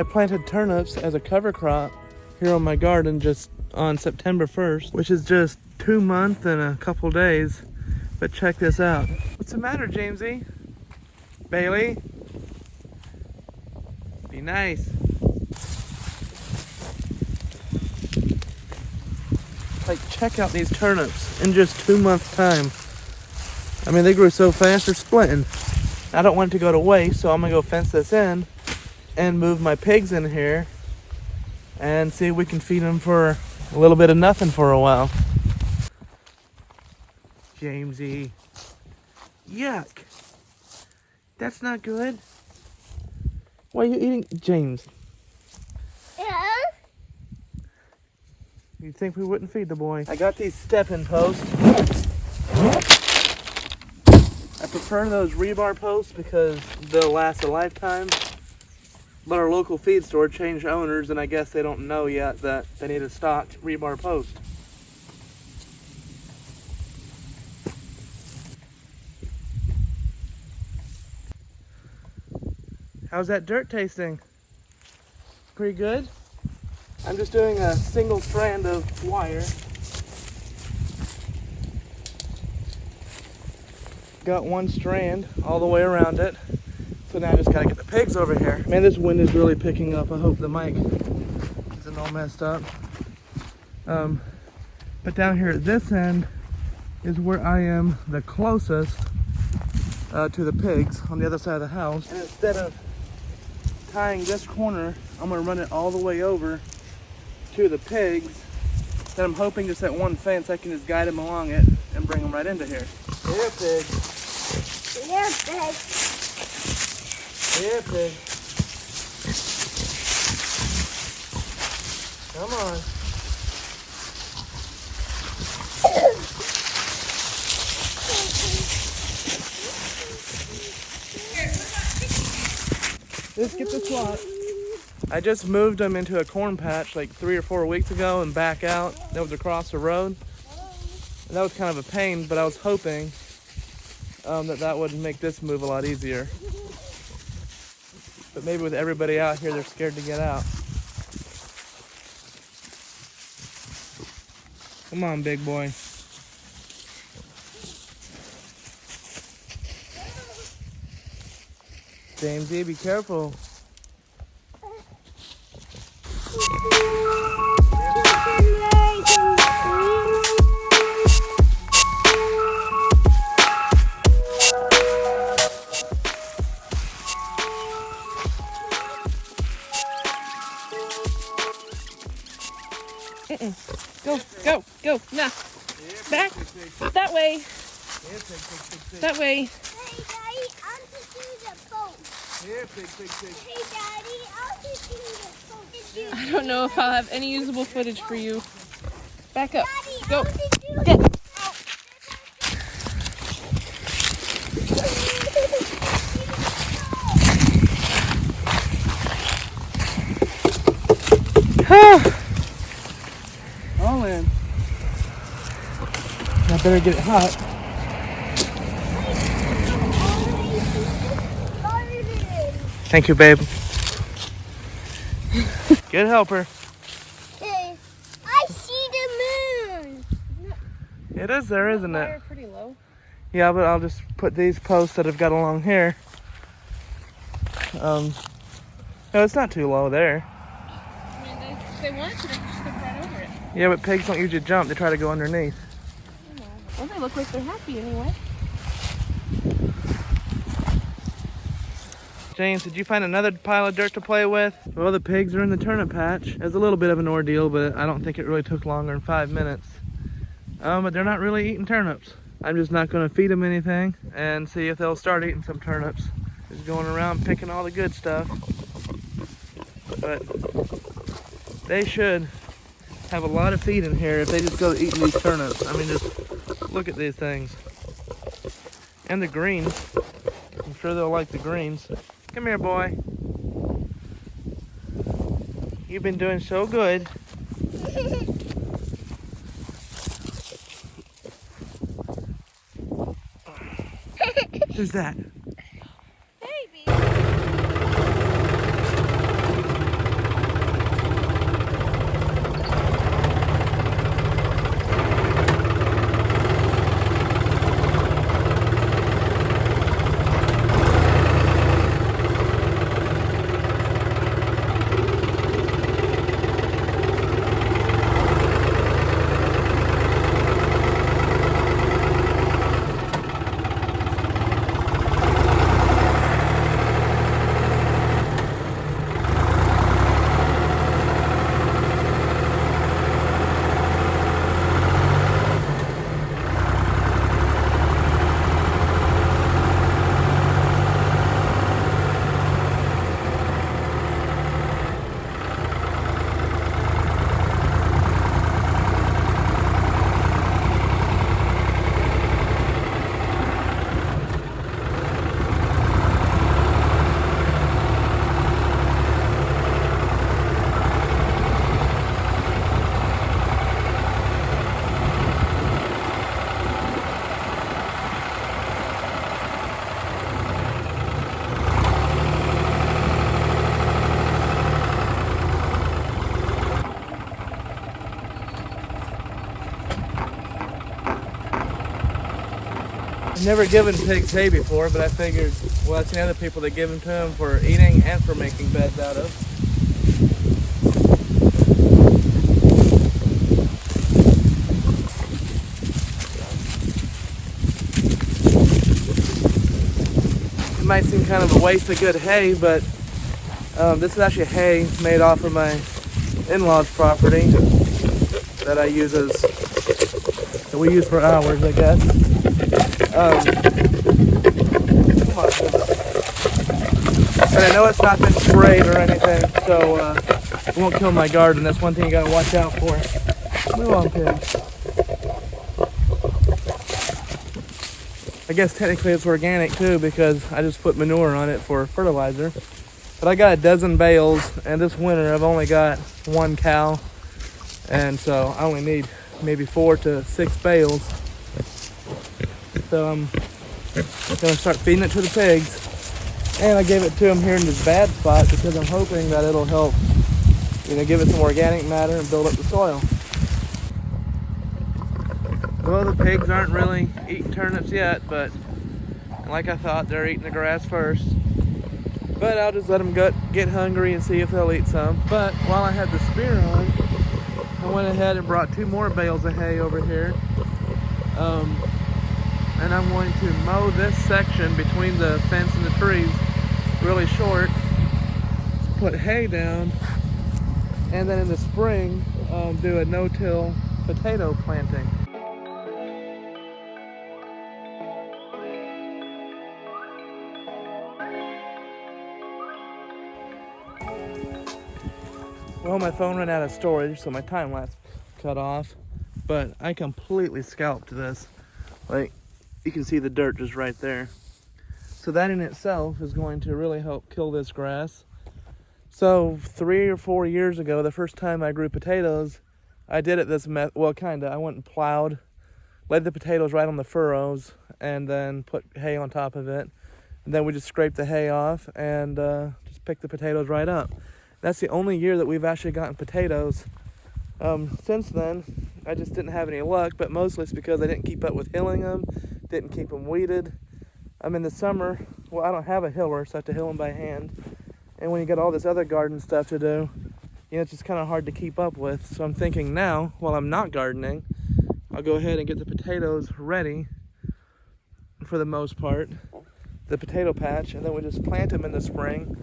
I planted turnips as a cover crop here on my garden just on September 1st, which is just 2 months and a couple days. But check this out. What's the matter, Jamesy? Bailey? Be nice. Like, check out these turnips in just 2 months time. I mean, they grew so fast, they're splitting. I don't want it to go to waste, so I'm gonna go fence this in and move my pigs in here and see if we can feed them for a little bit of nothing for a while. Jamesy. Yuck. That's not good. Why are you eating, James? Yeah. You'd think we wouldn't feed the boy. I got these step-in posts. I prefer those rebar posts because they'll last a lifetime. But our local feed store changed owners, and I guess they don't know yet that they need a stocked rebar post. How's that dirt tasting? Pretty good? I'm just doing a single strand of wire. Got one strand all the way around it. So now I just gotta get the pigs over here. Man, this wind is really picking up. I hope the mic isn't all messed up. But down here at this end is where I am the closest to the pigs on the other side of the house. And instead of tying this corner, I'm gonna run it all the way over to the pigs. Then I'm hoping just that one fence I can just guide them along it and bring them right into here. Here, pig. Here, pig. Here, pig. Come on. Just get the swat. I just moved them into a corn patch like 3 or 4 weeks ago and back out. That was across the road. And that was kind of a pain, but I was hoping that would make this move a lot easier. But maybe with everybody out here, they're scared to get out. Come on, big boy. Jamesy, be careful. Go, nah. Back, that way. That way. Hey, Daddy, I'll just do the boat. Here, pig. Hey, Daddy, I'll just do the boat. I don't know if I'll have any usable footage for you. Back up. Daddy, Go. I'll just do Get. All in. I better get it hot. Thank you, babe. Good helper. Hey, I see the moon. It is there, isn't Wire it? pretty low. Yeah, but I'll just put these posts that I've got along here. No, it's not too low there. I mean, if they want to, they can just look right over it. Yeah, but pigs don't usually jump. They try to go underneath. Well, they look like they're happy anyway. James, did you find another pile of dirt to play with? Well, the pigs are in the turnip patch. It was a little bit of an ordeal, but I don't think it really took longer than 5 minutes. But they're not really eating turnips. I'm just not going to feed them anything and see if they'll start eating some turnips. Just going around picking all the good stuff. But they should have a lot of feed in here if they just go eating these turnips. I mean, just look at these things. And the greens. I'm sure they'll like the greens. Come here, boy. You've been doing so good. Who's that? Baby. I've never given pigs hay before, but I figured, well, I've seen other people that give them to them for eating and for making beds out of. It might seem kind of a waste of good hay, but this is actually hay made off of my in-laws' property that I use that we use for ours, I guess. But I know it's not been sprayed or anything, so it won't kill my garden. That's one thing you gotta watch out for. Move on, pigs. I guess technically it's organic too because I just put manure on it for fertilizer. But I got a dozen bales, and this winter I've only got one cow, and so I only need maybe 4 to 6 bales. So I'm gonna start feeding it to the pigs. And I gave it to them here in this bad spot because I'm hoping that it'll help, give it some organic matter and build up the soil. Well, the pigs aren't really eating turnips yet, but like I thought, they're eating the grass first. But I'll just let them get hungry and see if they'll eat some. But while I had the spear on, I went ahead and brought 2 more bales of hay over here. And I'm going to mow this section between the fence and the trees really short, put hay down, and then in the spring do a no-till potato planting. Well, my phone ran out of storage, so my time lapse cut off, but I completely scalped this. Like, you can see the dirt just right there. So that in itself is going to really help kill this grass. So 3 or 4 years ago, the first time I grew potatoes, I did it this well, kinda. I went and plowed, laid the potatoes right on the furrows, and then put hay on top of it. And then we just scraped the hay off and just picked the potatoes right up. That's the only year that we've actually gotten potatoes. Since then, I just didn't have any luck, but mostly it's because I didn't keep up with hilling them, didn't keep them weeded. In the summer, well, I don't have a hiller, so I have to hill them by hand. And when you got all this other garden stuff to do, it's just kind of hard to keep up with. So I'm thinking now, while I'm not gardening, I'll go ahead and get the potatoes ready for the most part, the potato patch, and then we just plant them in the spring,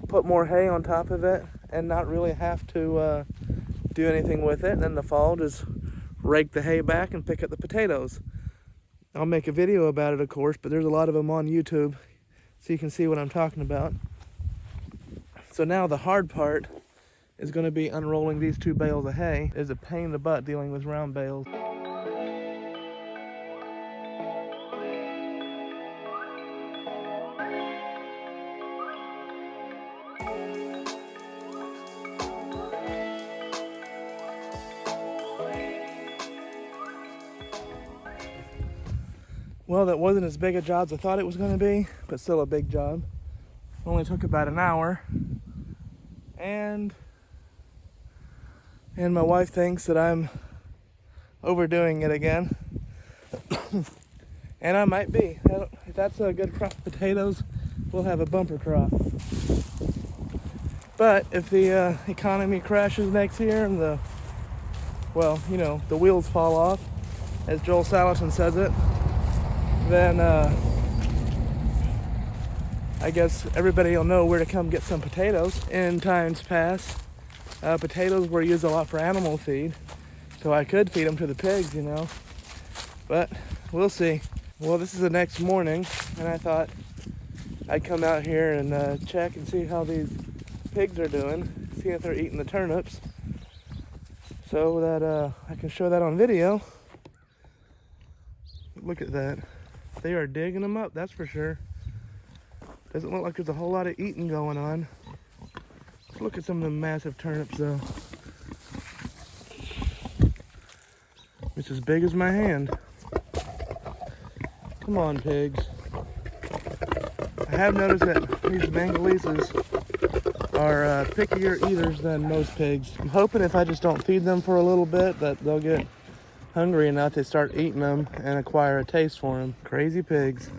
put more hay on top of it, and not really have to do anything with it. And then in the fall, just rake the hay back and pick up the potatoes. I'll make a video about it, of course, but there's a lot of them on YouTube, so you can see what I'm talking about. So now the hard part is going to be unrolling these 2 bales of hay. It's a pain in the butt dealing with round bales. Well, that wasn't as big a job as I thought it was going to be, but still a big job. It only took about an hour. And my wife thinks that I'm overdoing it again. And I might be. If that's a good crop of potatoes, we'll have a bumper crop. But if the economy crashes next year and the wheels fall off, as Joel Salatin says it, then I guess everybody will know where to come get some potatoes. In times past, potatoes were used a lot for animal feed, so I could feed them to the pigs, but we'll see. Well, this is the next morning, and I thought I'd come out here and check and see how these pigs are doing, see if they're eating the turnips, so that I can show that on video. Look at that. They are digging them up, that's for sure. Doesn't look like there's a whole lot of eating going on. Look at some of the massive turnips though. It's as big as my hand. Come on, pigs. I have noticed that these Bengaleses are pickier eaters than most pigs. I'm hoping if I just don't feed them for a little bit that they'll get hungry enough, they start eating them and acquire a taste for them. Crazy pigs.